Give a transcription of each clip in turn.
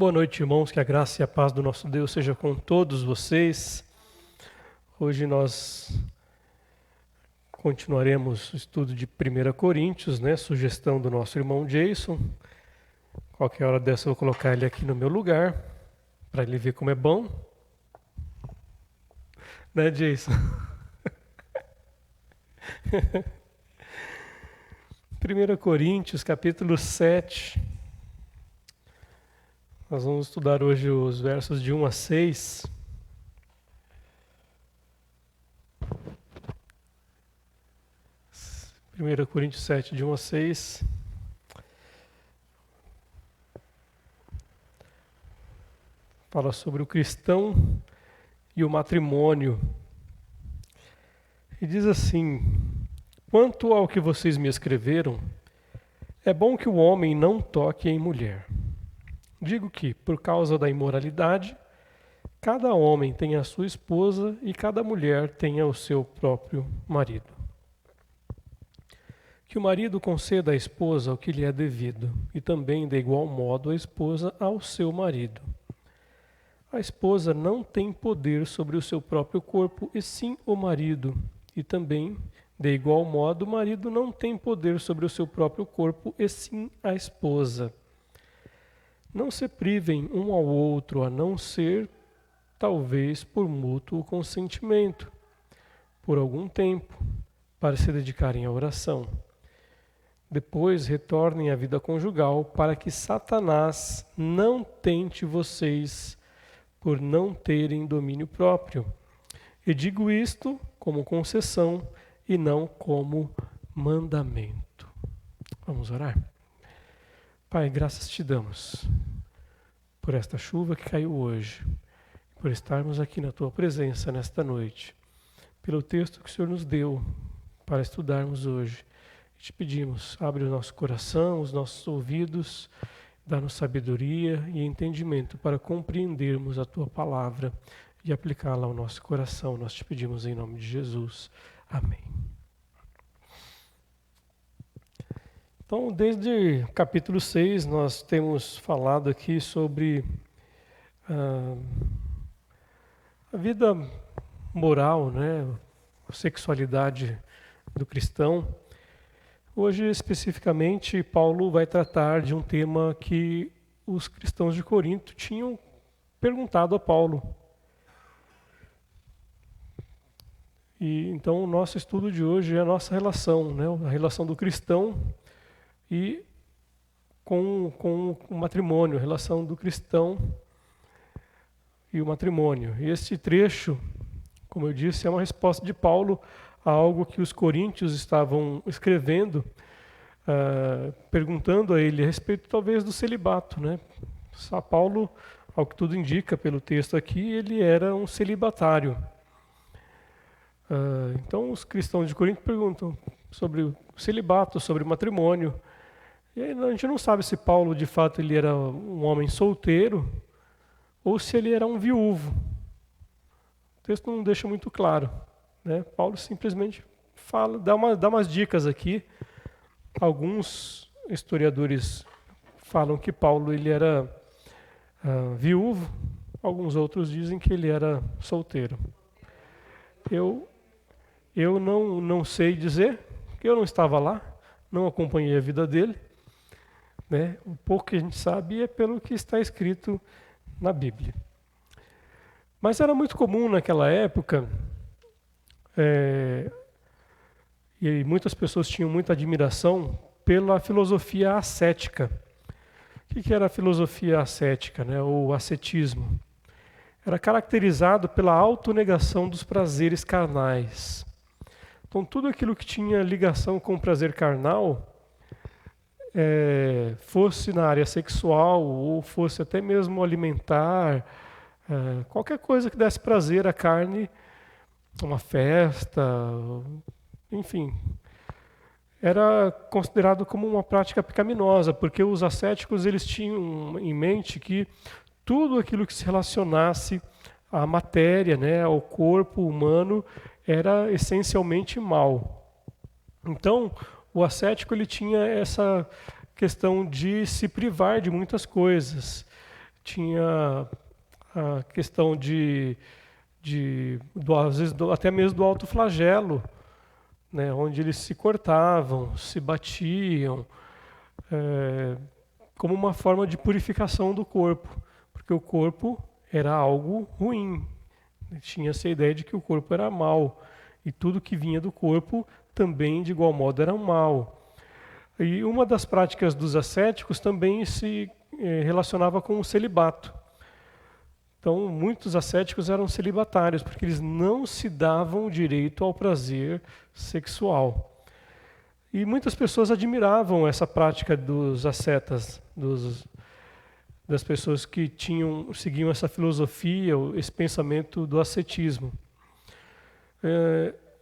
Boa noite, irmãos, que a graça e a paz do nosso Deus seja com todos vocês. Hoje nós continuaremos o estudo de 1 Coríntios, né? Sugestão do nosso irmão Jason. Qualquer hora dessa eu vou colocar ele aqui no meu lugar, para ele ver como é bom. Né, Jason? 1 Coríntios, capítulo 7. Nós vamos estudar hoje os versos de 1 a 6. Primeira Coríntios 7, de 1 a 6. Fala sobre o cristão e o matrimônio. E diz assim: quanto ao que vocês me escreveram, é bom que o homem não toque em mulher. Digo que, por causa da imoralidade, cada homem tem a sua esposa e cada mulher tenha o seu próprio marido. Que o marido conceda à esposa o que lhe é devido, e também, de igual modo, a esposa ao seu marido. A esposa não tem poder sobre o seu próprio corpo, e sim o marido. E também, de igual modo, o marido não tem poder sobre o seu próprio corpo, e sim a esposa. Não se privem um ao outro, a não ser, talvez, por mútuo consentimento, por algum tempo, para se dedicarem à oração. Depois retornem à vida conjugal, para que Satanás não tente vocês por não terem domínio próprio. E digo isto como concessão e não como mandamento. Vamos orar? Pai, graças te damos por esta chuva que caiu hoje, por estarmos aqui na tua presença nesta noite, pelo texto que o Senhor nos deu para estudarmos hoje. Te pedimos, abre o nosso coração, os nossos ouvidos, dá-nos sabedoria e entendimento para compreendermos a tua palavra e aplicá-la ao nosso coração. Nós te pedimos em nome de Jesus. Amém. Então, desde o capítulo 6, nós temos falado aqui sobre a vida moral, né? A sexualidade do cristão. Hoje, especificamente, Paulo vai tratar de um tema que os cristãos de Corinto tinham perguntado a Paulo. E então, o nosso estudo de hoje é a nossa relação, né? A relação do cristão e com o matrimônio, a relação do cristão e o matrimônio. E esse trecho, como eu disse, é uma resposta de Paulo a algo que os coríntios estavam escrevendo, perguntando a ele a respeito talvez do celibato, né? Paulo, ao que tudo indica pelo texto aqui, ele era um celibatário. Então os cristãos de Corinto perguntam sobre o celibato, sobre o matrimônio. E aí a gente não sabe se Paulo de fato ele era um homem solteiro ou se ele era um viúvo. O texto não deixa muito claro, né? Paulo simplesmente fala, dá umas dicas aqui. Alguns historiadores falam que Paulo ele era viúvo, alguns outros dizem que ele era solteiro. Eu não sei dizer, porque eu não estava lá, não acompanhei a vida dele, né? O pouco que a gente sabe é pelo que está escrito na Bíblia. Mas era muito comum naquela época, e muitas pessoas tinham muita admiração pela filosofia ascética. O que era a filosofia ascética, né? Ou ascetismo? Era caracterizado pela autonegação dos prazeres carnais. Então, tudo aquilo que tinha ligação com o prazer carnal, fosse na área sexual ou fosse até mesmo alimentar, qualquer coisa que desse prazer à carne, uma festa, enfim, era considerado como uma prática pecaminosa, porque os ascéticos eles tinham em mente que tudo aquilo que se relacionasse à matéria, né, ao corpo humano, era essencialmente mal. Então, o ascético ele tinha essa questão de se privar de muitas coisas, tinha a questão às vezes, até mesmo do autoflagelo, né, onde eles se cortavam, se batiam, como uma forma de purificação do corpo, porque o corpo era algo ruim. Tinha-se a ideia de que o corpo era mal, e tudo que vinha do corpo também, de igual modo, era mal. E uma das práticas dos ascéticos também se relacionava com o celibato. Então, muitos ascéticos eram celibatários, porque eles não se davam direito ao prazer sexual. E muitas pessoas admiravam essa prática dos ascetas, das pessoas que seguiam essa filosofia, esse pensamento do ascetismo.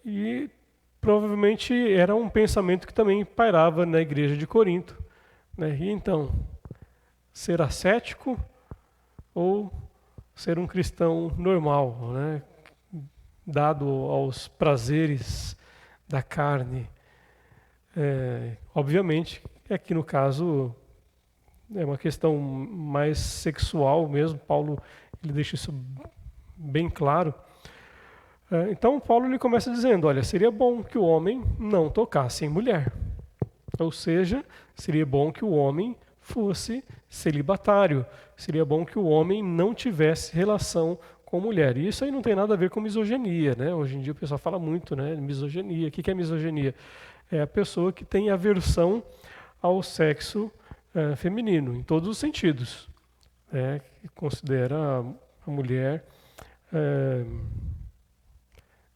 E provavelmente era um pensamento que também pairava na igreja de Corinto, né? E então, ser ascético ou ser um cristão normal, né? Dado aos prazeres da carne? Obviamente, aqui no caso é uma questão mais sexual mesmo. Paulo ele deixa isso bem claro. Então Paulo ele começa dizendo, olha, seria bom que o homem não tocasse em mulher. Ou seja, seria bom que o homem fosse celibatário. Seria bom que o homem não tivesse relação com mulher. E isso aí não tem nada a ver com misoginia, né? Hoje em dia o pessoal fala muito, né, misoginia. O que é misoginia? É a pessoa que tem aversão ao sexo feminino, em todos os sentidos. Que considera a mulher,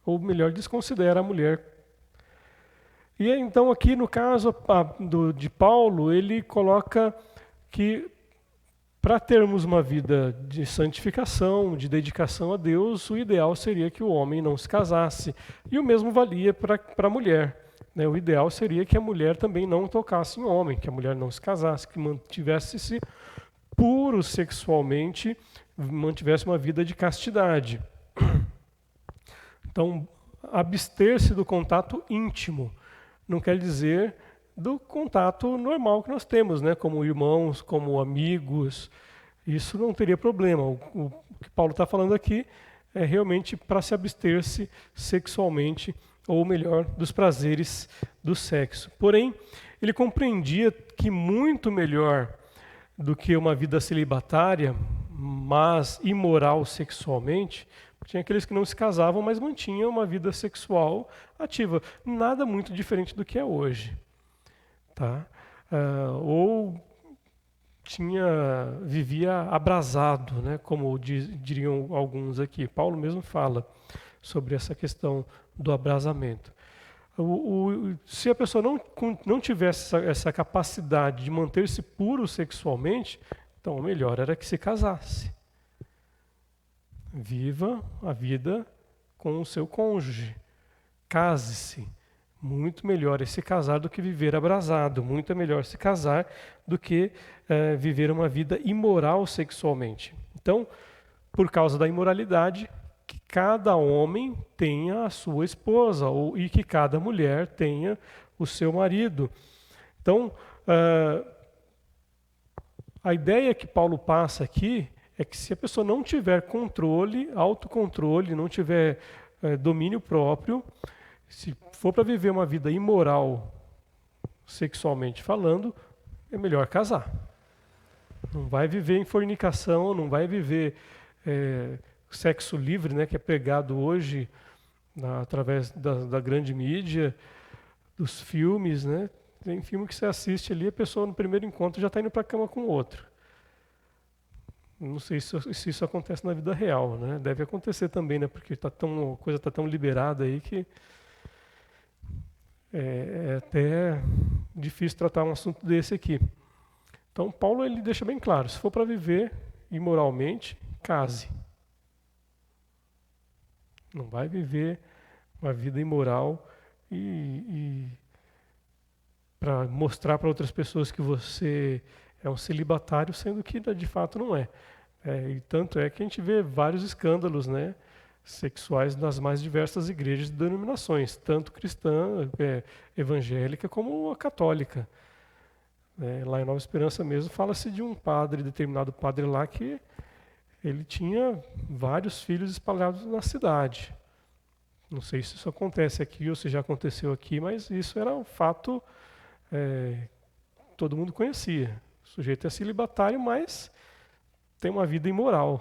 ou melhor, desconsidera a mulher. E então aqui no caso de Paulo, ele coloca que para termos uma vida de santificação, de dedicação a Deus, o ideal seria que o homem não se casasse. E o mesmo valia para a mulher. Né? O ideal seria que a mulher também não tocasse em homem, que a mulher não se casasse, que mantivesse-se puro sexualmente, mantivesse uma vida de castidade. Então, abster-se do contato íntimo não quer dizer do contato normal que nós temos, né? Como irmãos, como amigos. Isso não teria problema. O que Paulo está falando aqui é realmente para se abster-se sexualmente, ou melhor, dos prazeres do sexo. Porém, ele compreendia que muito melhor do que uma vida celibatária, mas imoral sexualmente, tinha aqueles que não se casavam, mas mantinham uma vida sexual ativa. Nada muito diferente do que é hoje. Tá? Ou vivia abrasado, né? Como diriam alguns aqui. Paulo mesmo fala sobre essa questão do abrasamento. Se a pessoa não tivesse essa capacidade de manter-se puro sexualmente, então o melhor era que se casasse. Viva a vida com o seu cônjuge. Case-se. Muito melhor é se casar do que viver abrasado. Muito é melhor se casar do que viver uma vida imoral sexualmente. Então, por causa da imoralidade, que cada homem tenha a sua esposa e que cada mulher tenha o seu marido. Então, a ideia que Paulo passa aqui é que se a pessoa não tiver controle, autocontrole, não tiver domínio próprio, se for para viver uma vida imoral, sexualmente falando, é melhor casar. Não vai viver em fornicação, não vai viver sexo livre, né, que é pregado hoje através da grande mídia, dos filmes, né? Tem filme que você assiste ali, a pessoa no primeiro encontro já está indo para a cama com o outro. Não sei se isso acontece na vida real, né? Deve acontecer também, né? Porque a coisa está tão liberada aí que é até difícil tratar um assunto desse aqui. Então, Paulo ele deixa bem claro, se for para viver imoralmente, case. Não vai viver uma vida imoral e para mostrar para outras pessoas que você é um celibatário, sendo que de fato não é. E tanto é que a gente vê vários escândalos, né, sexuais nas mais diversas igrejas e denominações, tanto cristã, evangélica, como a católica. Lá em Nova Esperança mesmo, fala-se de um padre, determinado padre lá, que ele tinha vários filhos espalhados na cidade. Não sei se isso acontece aqui ou se já aconteceu aqui, mas isso era um fato todo mundo conhecia. O sujeito é celibatário, mas tem uma vida imoral,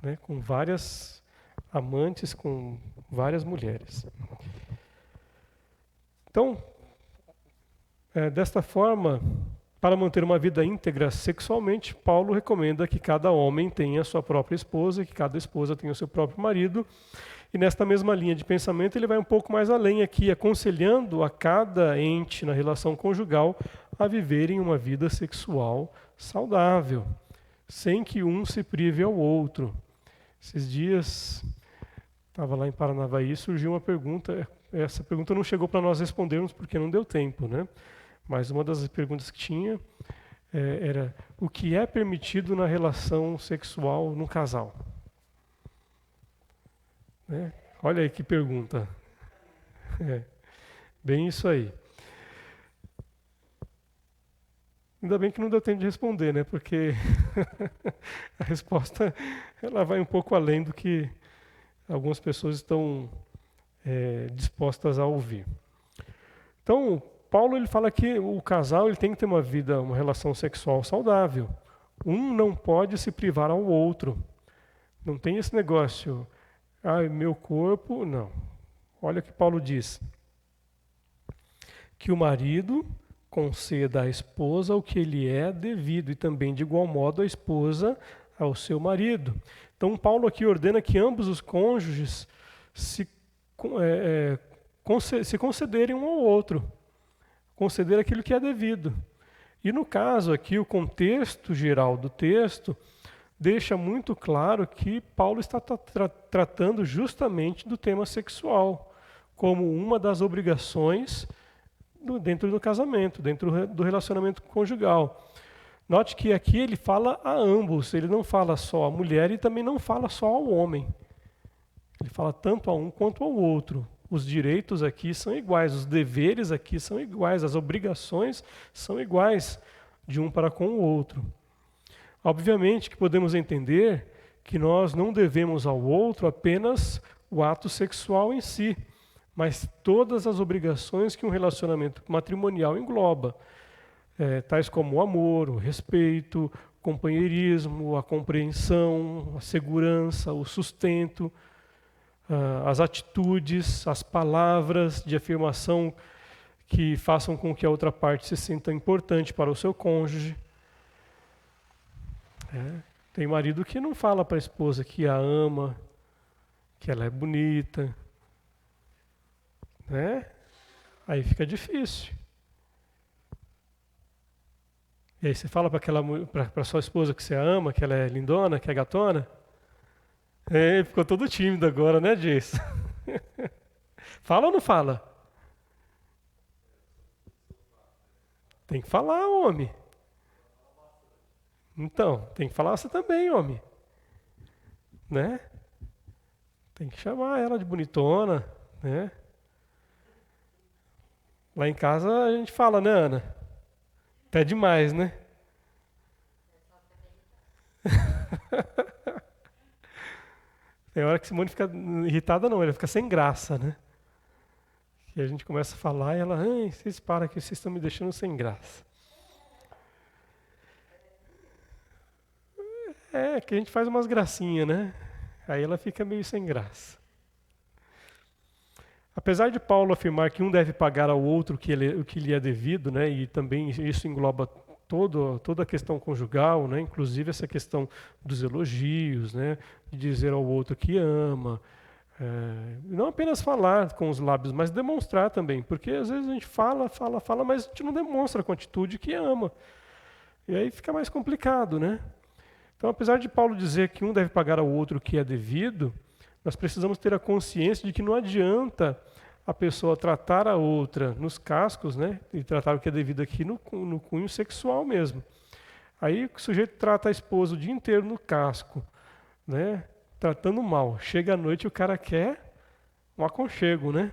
né, com várias amantes, com várias mulheres. Então, desta forma, para manter uma vida íntegra sexualmente, Paulo recomenda que cada homem tenha sua própria esposa, que cada esposa tenha o seu próprio marido. E nesta mesma linha de pensamento, ele vai um pouco mais além aqui, aconselhando a cada ente na relação conjugal a viverem uma vida sexual saudável, sem que um se prive ao outro. Esses dias, estava lá em Paranavaí, surgiu uma pergunta. Essa pergunta não chegou para nós respondermos porque não deu tempo, né? Mas uma das perguntas que tinha era: o que é permitido na relação sexual no casal? Né? Olha aí que pergunta. Bem isso aí. Ainda bem que não deu tempo de responder, né? Porque a resposta ela vai um pouco além do que algumas pessoas estão dispostas a ouvir. Então, Paulo ele fala que o casal ele tem que ter uma relação sexual saudável. Um não pode se privar ao outro. Não tem esse negócio, meu corpo, não. Olha o que Paulo diz. Que o marido conceda à esposa o que lhe é devido e também, de igual modo, a esposa ao seu marido. Então, Paulo aqui ordena que ambos os cônjuges se concederem um ao outro, conceder aquilo que é devido. E no caso aqui, o contexto geral do texto deixa muito claro que Paulo está tratando justamente do tema sexual, como uma das obrigações dentro do casamento, dentro do relacionamento conjugal. Note que aqui ele fala a ambos, ele não fala só à mulher e também não fala só ao homem. Ele fala tanto a um quanto ao outro. Os direitos aqui são iguais, os deveres aqui são iguais, as obrigações são iguais de um para com o outro. Obviamente que podemos entender que nós não devemos ao outro apenas o ato sexual em si, mas todas as obrigações que um relacionamento matrimonial engloba, tais como o amor, o respeito, o companheirismo, a compreensão, a segurança, o sustento, as atitudes, as palavras de afirmação que façam com que a outra parte se sinta importante para o seu cônjuge. Tem marido que não fala para a esposa que a ama, que ela é bonita, né? Aí fica difícil. E aí você fala para sua esposa que você a ama, que ela é lindona, que é gatona. Ficou todo tímido agora, né, Jason? Fala ou não fala? Tem que falar, homem. Então, tem que falar você também, homem. Né? Tem que chamar ela de bonitona, né? Lá em casa a gente fala, né, Ana? Até demais, né? Tem hora que Simone fica irritada, não, ela fica sem graça, né? E a gente começa a falar e ela, vocês param aqui, vocês estão me deixando sem graça. Que a gente faz umas gracinhas, né? Aí ela fica meio sem graça. Apesar de Paulo afirmar que um deve pagar ao outro o que lhe é devido, né? E também isso engloba toda a questão conjugal, né? Inclusive essa questão dos elogios, né? De dizer ao outro que ama. Não apenas falar com os lábios, mas demonstrar também. Porque às vezes a gente fala, mas a gente não demonstra com atitude que ama. E aí fica mais complicado, né? Então, apesar de Paulo dizer que um deve pagar ao outro o que é devido, nós precisamos ter a consciência de que não adianta a pessoa tratar a outra nos cascos, né? E tratar o que é devido aqui no cunho sexual mesmo. Aí o sujeito trata a esposa o dia inteiro no casco, né? Tratando mal. Chega à noite e o cara quer um aconchego, né?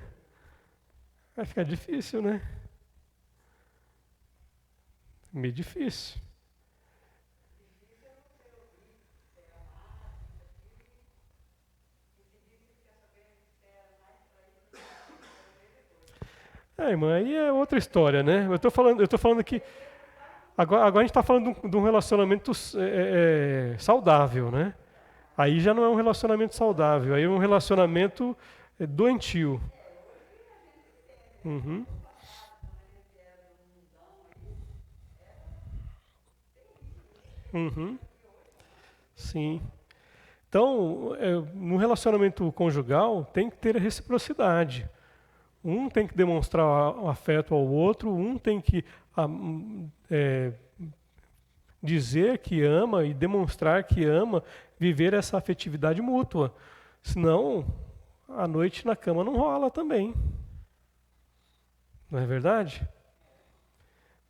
Vai ficar difícil, né? Meio difícil. Irmã, aí é outra história, né? Eu tô falando aqui. Agora a gente está falando de um relacionamento saudável, né? Aí já não é um relacionamento saudável, aí é um relacionamento doentio. Uhum. Uhum. Sim. Então, no relacionamento conjugal, tem que ter reciprocidade. Um tem que demonstrar o afeto ao outro, um tem que é, dizer que ama e demonstrar que ama, viver essa afetividade mútua. Senão, a noite na cama não rola também. Não é verdade?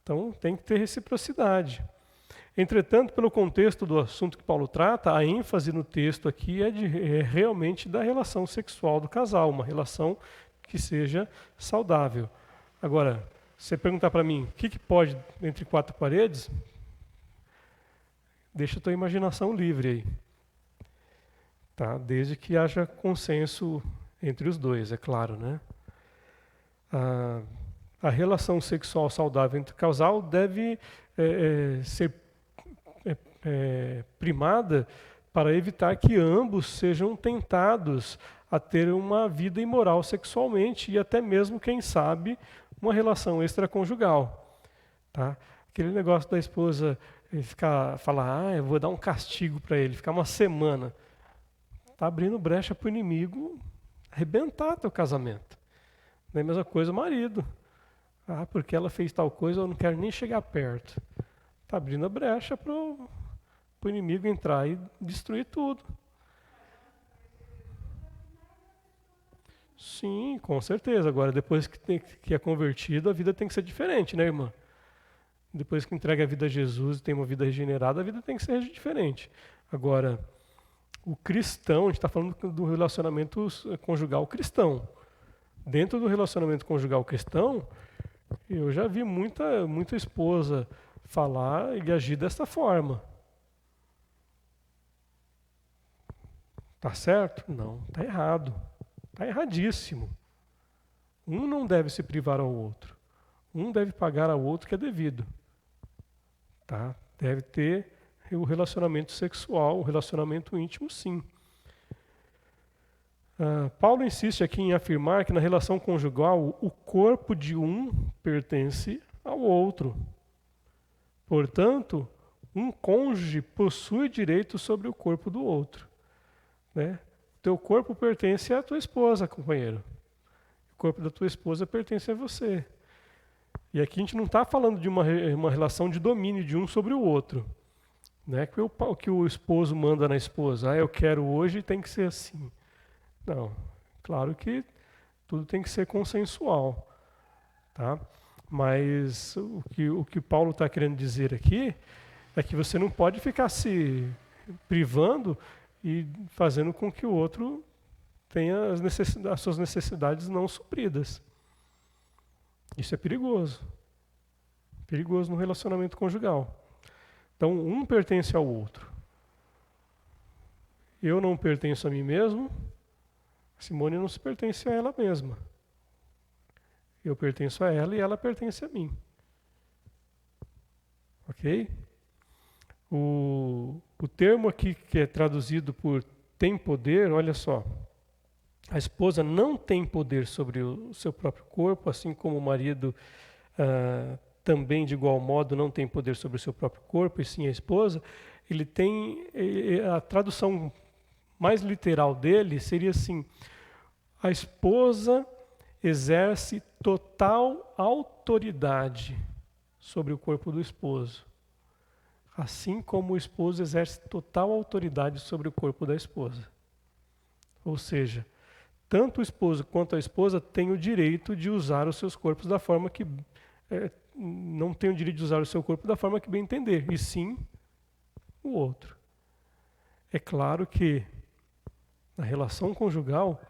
Então, tem que ter reciprocidade. Entretanto, pelo contexto do assunto que Paulo trata, a ênfase no texto aqui é realmente da relação sexual do casal, uma relação que seja saudável. Agora, se você perguntar para mim, o que pode entre quatro paredes, deixa a tua imaginação livre aí. Tá? Desde que haja consenso entre os dois, é claro, né? A relação sexual saudável entre o casal deve ser primada para evitar que ambos sejam tentados a ter uma vida imoral sexualmente e até mesmo, quem sabe, uma relação extraconjugal. Tá? Aquele negócio da esposa falar, eu vou dar um castigo para ele, ficar uma semana. Está abrindo brecha para o inimigo arrebentar teu casamento. Não é a mesma coisa o marido. Porque ela fez tal coisa, eu não quero nem chegar perto. Está abrindo a brecha para o inimigo entrar e destruir tudo. Sim, com certeza. Agora, depois que é convertido, a vida tem que ser diferente, né, irmã? Depois que entrega a vida a Jesus e tem uma vida regenerada, a vida tem que ser diferente. Agora, o cristão, a gente está falando do relacionamento conjugal cristão. Dentro do relacionamento conjugal cristão, eu já vi muita esposa falar e agir desta forma. Tá certo? Não, tá errado. Tá erradíssimo. Um não deve se privar ao outro. Um deve pagar ao outro que é devido. Tá? Deve ter o relacionamento sexual, o relacionamento íntimo, sim. Paulo insiste aqui em afirmar que na relação conjugal o corpo de um pertence ao outro. Portanto, um cônjuge possui direito sobre o corpo do outro. Né? Teu corpo pertence à tua esposa, companheiro. O corpo da tua esposa pertence a você. E aqui a gente não está falando de uma relação de domínio de um sobre o outro. Não é que o esposo manda na esposa. Eu quero hoje e tem que ser assim. Não. Claro que tudo tem que ser consensual. Tá? Mas o que Paulo está querendo dizer aqui é que você não pode ficar se privando e fazendo com que o outro tenha as suas necessidades não supridas. Isso é perigoso. Perigoso no relacionamento conjugal. Então, um pertence ao outro. Eu não pertenço a mim mesmo, Simone não se pertence a ela mesma. Eu pertenço a ela e ela pertence a mim. Ok? O termo aqui que é traduzido por tem poder, olha só. A esposa não tem poder sobre o seu próprio corpo, assim como o marido também, de igual modo, não tem poder sobre o seu próprio corpo, e sim a esposa. Ele tem, a tradução mais literal dele seria assim: a esposa exerce total autoridade sobre o corpo do esposo, assim como o esposo exerce total autoridade sobre o corpo da esposa. Ou seja, tanto o esposo quanto a esposa têm o direito de usar os seus corpos da forma que não tem o direito de usar o seu corpo da forma que bem entender, e sim o outro. É claro que na relação conjugal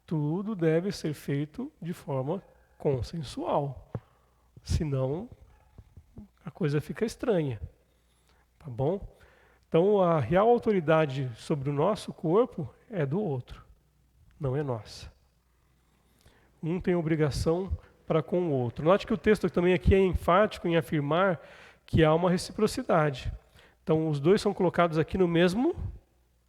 tudo deve ser feito de forma consensual, senão a coisa fica estranha, tá bom? Então, a real autoridade sobre o nosso corpo é do outro, não é nossa. Um tem obrigação para com o outro. Note que o texto também aqui é enfático em afirmar que há uma reciprocidade. Então, os dois são colocados aqui no mesmo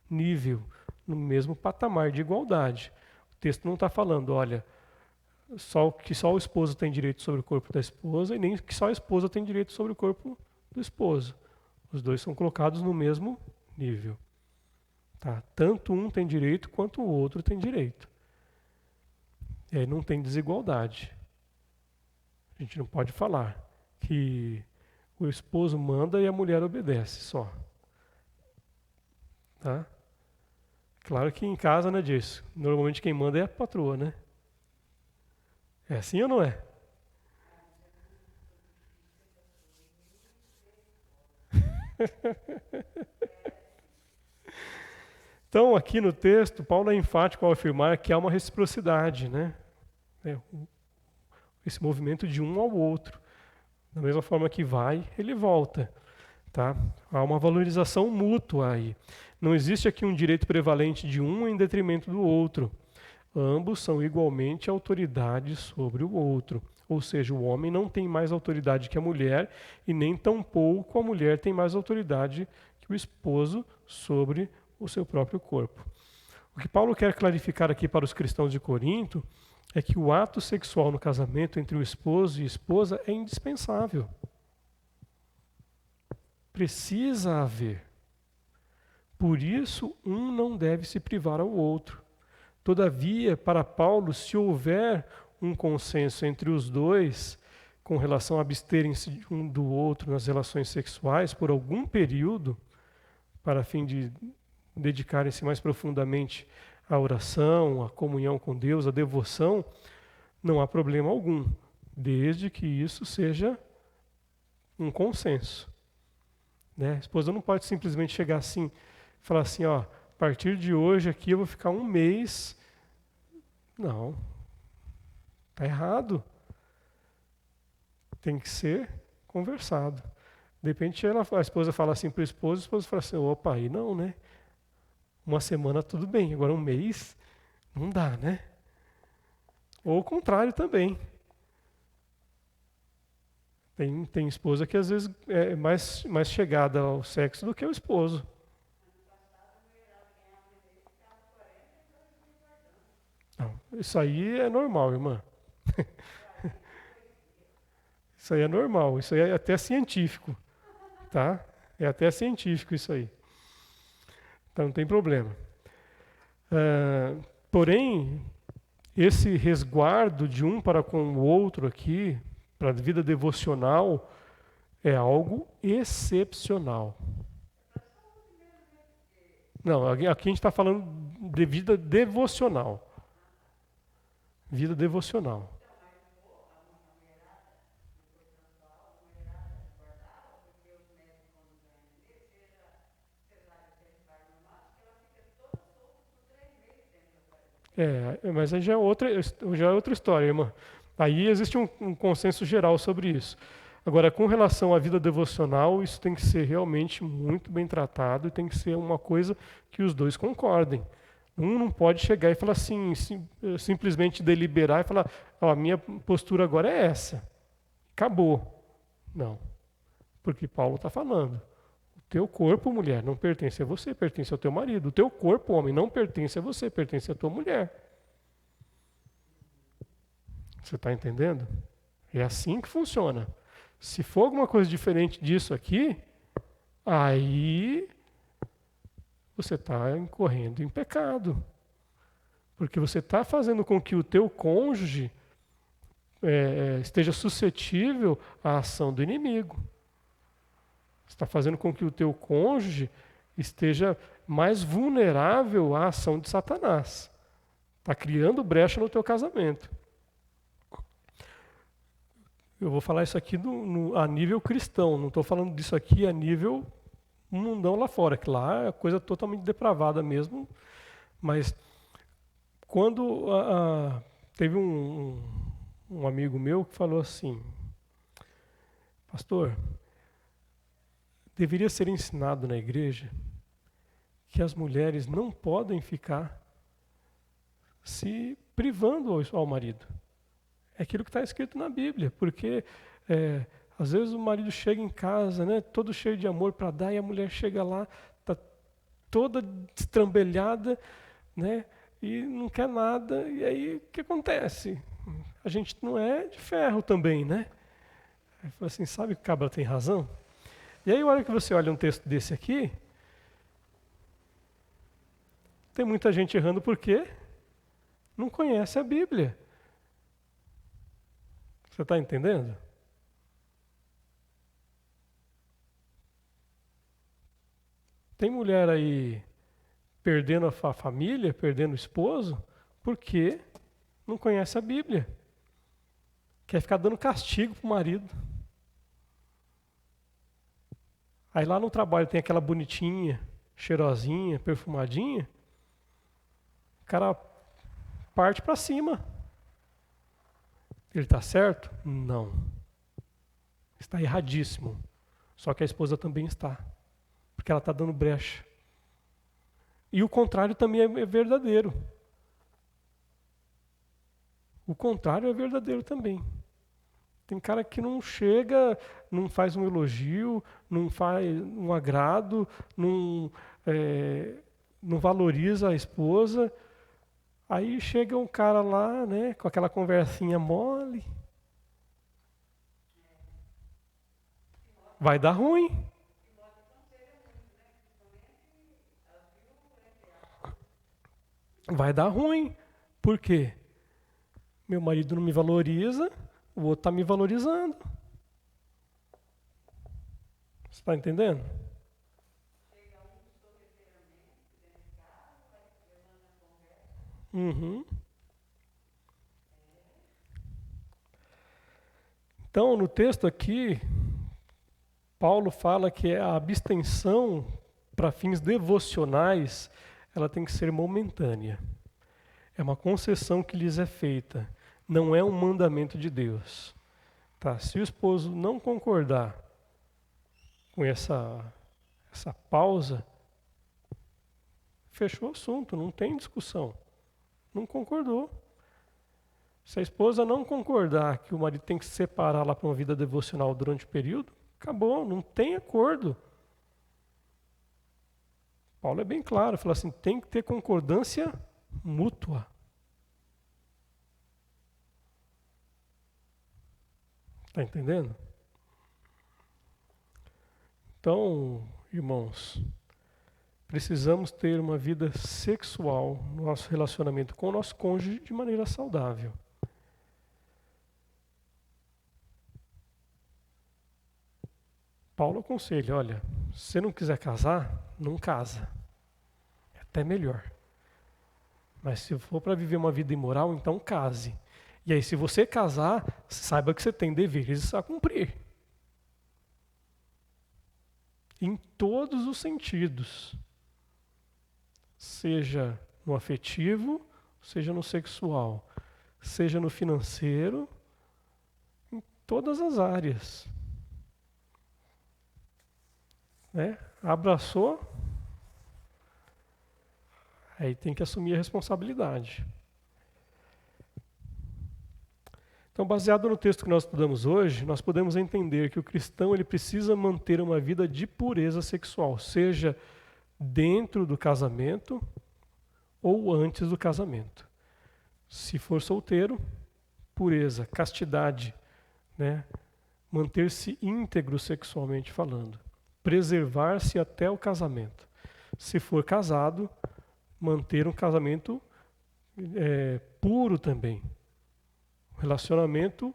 nível, no mesmo patamar de igualdade. O texto não está falando, olha, que só o esposo tem direito sobre o corpo da esposa e nem que só a esposa tem direito sobre o corpo do esposo. Os dois são colocados no mesmo nível. Tá? Tanto um tem direito quanto o outro tem direito. E aí não tem desigualdade. A gente não pode falar que o esposo manda e a mulher obedece só. Tá? Claro que em casa não é disso. Normalmente quem manda é a patroa, né? É assim ou não é? Então, aqui no texto, Paulo é enfático ao afirmar que há uma reciprocidade, né? Esse movimento de um ao outro. Da mesma forma que vai, ele volta. Tá? Há uma valorização mútua aí. Não existe aqui um direito prevalente de um em detrimento do outro. Ambos são igualmente autoridade sobre o outro. Ou seja, o homem não tem mais autoridade que a mulher e nem tampouco a mulher tem mais autoridade que o esposo sobre o seu próprio corpo. O que Paulo quer clarificar aqui para os cristãos de Corinto é que o ato sexual no casamento entre o esposo e esposa é indispensável. Precisa haver. Por isso, um não deve se privar ao outro. Todavia, para Paulo, se houver um consenso entre os dois com relação a absterem-se um do outro nas relações sexuais por algum período, para fim de dedicarem-se mais profundamente à oração, à comunhão com Deus, à devoção, não há problema algum, desde que isso seja um consenso. Né? A esposa não pode simplesmente chegar assim, falar assim, ó, a partir de hoje aqui eu vou ficar um mês. Não, está errado. Tem que ser conversado. De repente a esposa fala assim para o esposo fala assim, opa, aí não, né? Uma semana tudo bem, agora um mês não dá, né? Ou o contrário também. Tem esposa que às vezes é mais chegada ao sexo do que o esposo. Não, isso aí é normal, irmã. Isso aí é normal, isso aí é até científico, tá? É até científico isso aí. Então não tem problema. Porém, esse resguardo de um para com o outro aqui, para a vida devocional, é algo excepcional. Não, aqui a gente está falando de vida devocional. Vida devocional. Mas aí já é outra história, irmã. Aí existe um consenso geral sobre isso. Agora, com relação à vida devocional, isso tem que ser realmente muito bem tratado e tem que ser uma coisa que os dois concordem. Um não pode chegar e falar assim, simplesmente deliberar e falar, ó, a minha postura agora é essa. Acabou. Não. Porque Paulo está falando. O teu corpo, mulher, não pertence a você, pertence ao teu marido. O teu corpo, homem, não pertence a você, pertence à tua mulher. Você está entendendo? É assim que funciona. Se for alguma coisa diferente disso aqui, aí você está incorrendo em pecado. Porque você está fazendo com que o teu cônjuge esteja suscetível à ação do inimigo. Você está fazendo com que o teu cônjuge esteja mais vulnerável à ação de Satanás. Está criando brecha no teu casamento. Eu vou falar isso aqui a nível cristão, não estou falando disso aqui a nível mundão lá fora, que lá é coisa totalmente depravada mesmo. Mas quando teve um amigo meu que falou assim, pastor, Deveria ser ensinado na igreja que as mulheres não podem ficar se privando ao marido. É aquilo que está escrito na Bíblia, porque às vezes o marido chega em casa, né, todo cheio de amor para dar, e a mulher chega lá, está toda destrambelhada, né, e não quer nada, e aí o que acontece? A gente não é de ferro também, né? Aí fala assim, sabe que o cabra tem razão? E aí, a hora que você olha um texto desse aqui, tem muita gente errando porque não conhece a Bíblia. Você está entendendo? Tem mulher aí perdendo a família, perdendo o esposo, porque não conhece a Bíblia. Quer ficar dando castigo pro marido. Aí lá no trabalho tem aquela bonitinha, cheirosinha, perfumadinha. O cara parte para cima. Ele está certo? Não. Está erradíssimo. Só que a esposa também está. Porque ela está dando brecha. E o contrário também é verdadeiro. O contrário é verdadeiro também. Tem cara que não chega, não faz um elogio, não faz um agrado, não valoriza a esposa. Aí chega um cara lá, né, com aquela conversinha mole. Vai dar ruim. Vai dar ruim. Por quê? Meu marido não me valoriza, o outro está me valorizando. Você está entendendo? Uhum. Então, no texto aqui, Paulo fala que a abstenção para fins devocionais, ela tem que ser momentânea. É uma concessão que lhes é feita, não é um mandamento de Deus. Tá? Se o esposo não concordar com essa pausa, fechou o assunto, não tem discussão. Não concordou. Se a esposa não concordar que o marido tem que se separar lá para uma vida devocional durante o período, acabou, não tem acordo. Paulo é bem claro, fala assim, tem que ter concordância mútua. Está entendendo? Então, irmãos, precisamos ter uma vida sexual no nosso relacionamento com o nosso cônjuge de maneira saudável. Paulo aconselha, olha, se você não quiser casar, não casa. É até melhor. Mas se for para viver uma vida imoral, então case. E aí, se você casar, saiba que você tem deveres a cumprir. Em todos os sentidos. Seja no afetivo, seja no sexual, seja no financeiro, em todas as áreas. Né? Abraçou, aí tem que assumir a responsabilidade. Então, baseado no texto que nós estudamos hoje, nós podemos entender que o cristão ele precisa manter uma vida de pureza sexual, seja dentro do casamento ou antes do casamento. Se for solteiro, pureza, castidade, né? Manter-se íntegro sexualmente falando. Preservar-se até o casamento. Se for casado, manter um casamento puro também. Relacionamento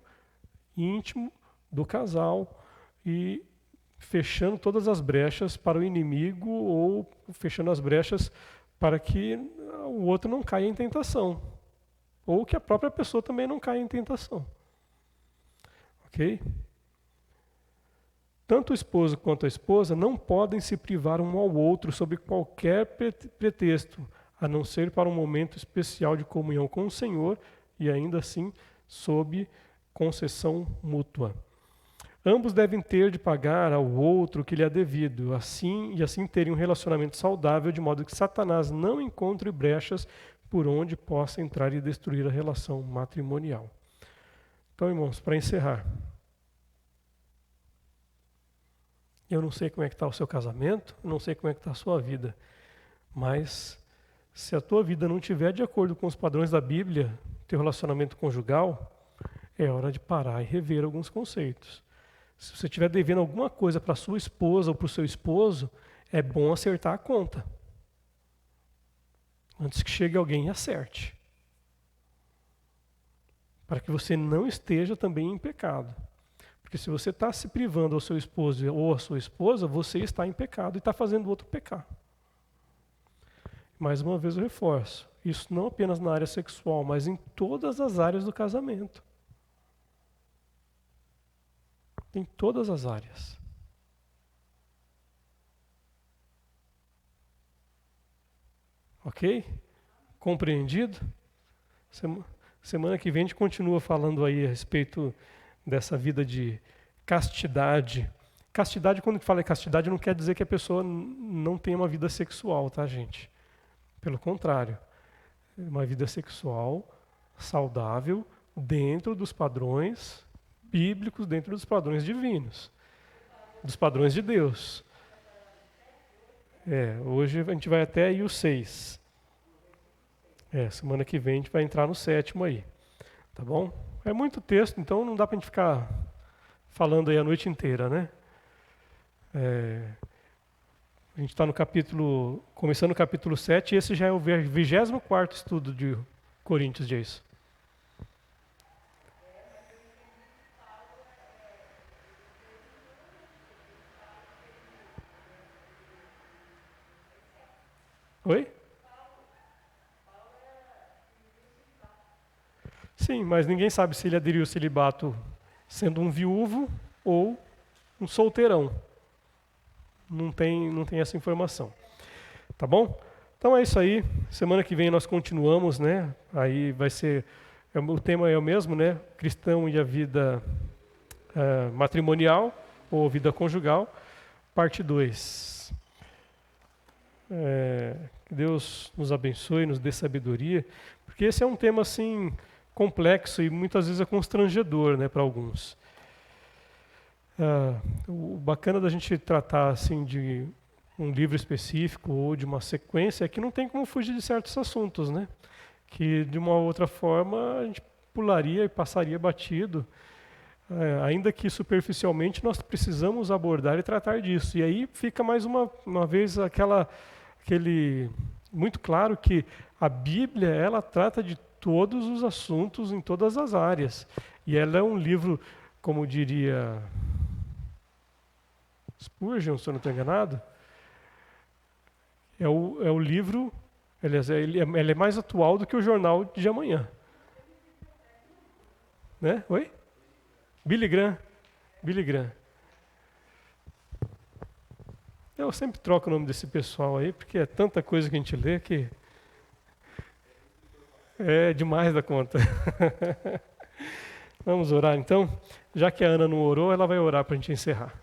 íntimo do casal e fechando todas as brechas para o inimigo ou fechando as brechas para que o outro não caia em tentação. Ou que a própria pessoa também não caia em tentação. Ok? Tanto o esposo quanto a esposa não podem se privar um ao outro sob qualquer pretexto, a não ser para um momento especial de comunhão com o Senhor e ainda assim sob concessão mútua. Ambos devem ter de pagar ao outro o que lhe é devido, assim terem um relacionamento saudável, de modo que Satanás não encontre brechas por onde possa entrar e destruir a relação matrimonial. Então, irmãos, para encerrar, eu não sei como é que está o seu casamento, não sei como é que está a sua vida, mas se a tua vida não estiver de acordo com os padrões da Bíblia, teu relacionamento conjugal, é hora de parar e rever alguns conceitos. Se você estiver devendo alguma coisa para sua esposa ou para o seu esposo, é bom acertar a conta. Antes que chegue alguém e acerte. Para que você não esteja também em pecado. Porque se você está se privando ao seu esposo ou à sua esposa, você está em pecado e está fazendo o outro pecar. Mais uma vez eu reforço. Isso não apenas na área sexual, mas em todas as áreas do casamento. Em todas as áreas. Ok? Compreendido? Semana que vem a gente continua falando aí a respeito dessa vida de castidade. Castidade, quando fala em castidade, não quer dizer que a pessoa não tenha uma vida sexual, tá, gente? Pelo contrário. Uma vida sexual saudável dentro dos padrões bíblicos, dentro dos padrões divinos, dos padrões de Deus. Hoje a gente vai até aí o 6. Semana que vem a gente vai entrar no 7º aí. Tá bom? É muito texto, então não dá pra gente ficar falando aí a noite inteira, né? A gente está no capítulo, começando o capítulo 7, e esse já é o 24º estudo de Coríntios, Jason. Oi? Sim, mas ninguém sabe se ele aderiu ao celibato sendo um viúvo ou um solteirão. Não tem essa informação. Tá bom? Então é isso aí. Semana que vem nós continuamos, né? Aí vai ser... o tema é o mesmo, né? Cristão e a vida matrimonial ou vida conjugal. Parte 2. Que Deus nos abençoe, nos dê sabedoria. Porque esse é um tema, assim, complexo e muitas vezes é constrangedor, né? Para alguns. O bacana da gente tratar assim de um livro específico ou de uma sequência é que não tem como fugir de certos assuntos, né? Que de uma outra forma a gente pularia e passaria batido, ainda que superficialmente nós precisamos abordar e tratar disso. E aí fica mais uma vez aquele muito claro que a Bíblia ela trata de todos os assuntos em todas as áreas. E ela é um livro, como diria Spurgeon, se eu não estou enganado, é o livro, aliás, ele é mais atual do que o jornal de amanhã. Né? Oi? Billy Graham. Eu sempre troco o nome desse pessoal aí, porque é tanta coisa que a gente lê que é demais da conta. Vamos orar então? Já que a Ana não orou, ela vai orar para a gente encerrar.